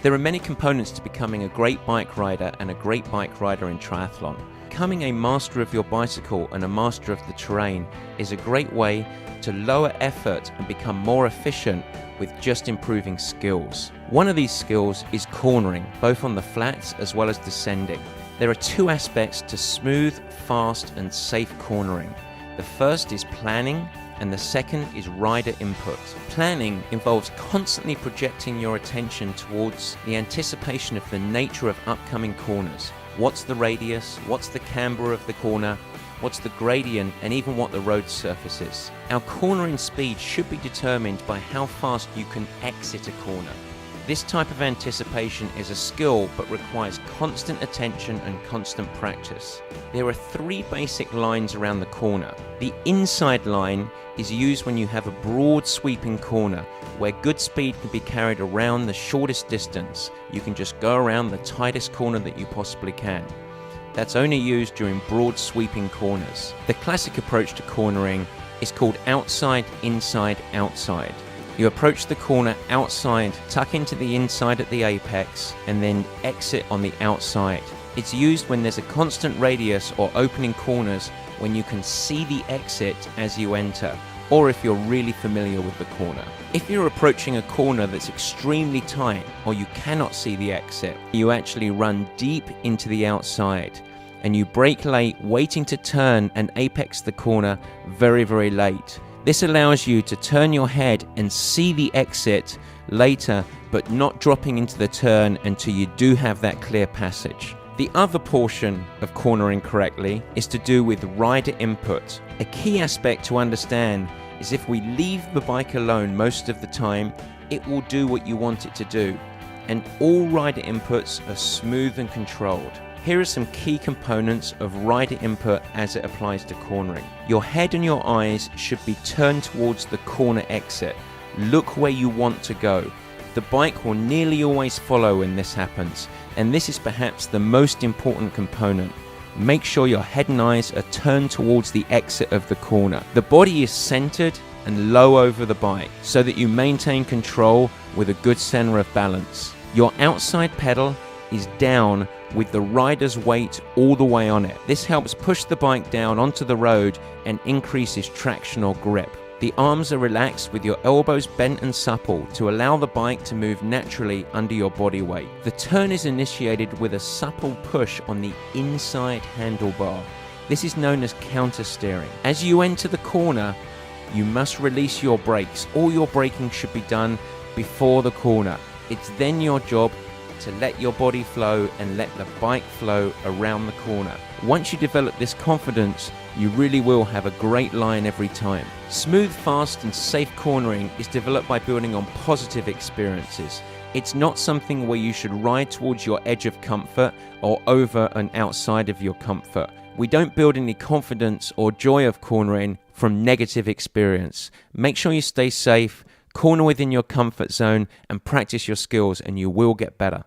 There are many components to becoming a great bike rider and a great bike rider in triathlon. Becoming a master of your bicycle and a master of the terrain is a great way to lower effort and become more efficient with just improving skills. One of these skills is cornering, both on the flats as well as descending. There are two aspects to smooth, fast and safe cornering. The first is planning and the second is rider input. Planning involves constantly projecting your attention towards the anticipation of the nature of upcoming corners. What's the radius? What's the camber of the corner? What's the gradient, and even what the road surface is? Our cornering speed should be determined by how fast you can exit a corner. This type of anticipation is a skill but requires constant attention and constant practice. There are three basic lines around the corner. The inside line is used when you have a broad sweeping corner where good speed can be carried around the shortest distance. You can just go around the tightest corner that you possibly can. That's only used during broad sweeping corners. The classic approach to cornering is called outside, inside, outside. You approach the corner outside, tuck into the inside at the apex, and then exit on the outside. It's used when there's a constant radius or opening corners when you can see the exit as you enter, or if you're really familiar with the corner. If you're approaching a corner that's extremely tight or you cannot see the exit, you actually run deep into the outside and you brake late, waiting to turn and apex the corner very, very late. This allows you to turn your head and see the exit later, but not dropping into the turn until you do have that clear passage. The other portion of cornering correctly is to do with rider input. A key aspect to understand is if we leave the bike alone most of the time, it will do what you want it to do, and all rider inputs are smooth and controlled. Here are some key components of rider input as it applies to cornering. Your head and your eyes should be turned towards the corner exit. Look where you want to go. The bike will nearly always follow when this happens, and this is perhaps the most important component. Make sure your head and eyes are turned towards the exit of the corner. The body is centered and low over the bike so that you maintain control with a good center of balance. Your outside pedal is down with the rider's weight all the way on it. This helps push the bike down onto the road and increases traction or grip. The arms are relaxed with your elbows bent and supple to allow the bike to move naturally under your body weight. The turn is initiated with a supple push on the inside handlebar. This is known as counter steering. As you enter the corner, you must release your brakes. All your braking should be done before the corner. It's then your job to let your body flow and let the bike flow around the corner. Once you develop this confidence, you really will have a great line every time. Smooth, fast and safe cornering is developed by building on positive experiences. It's not something where you should ride towards your edge of comfort or over and outside of your comfort. We don't build any confidence or joy of cornering from negative experience. Make sure you stay safe, corner within your comfort zone and practice your skills, and you will get better.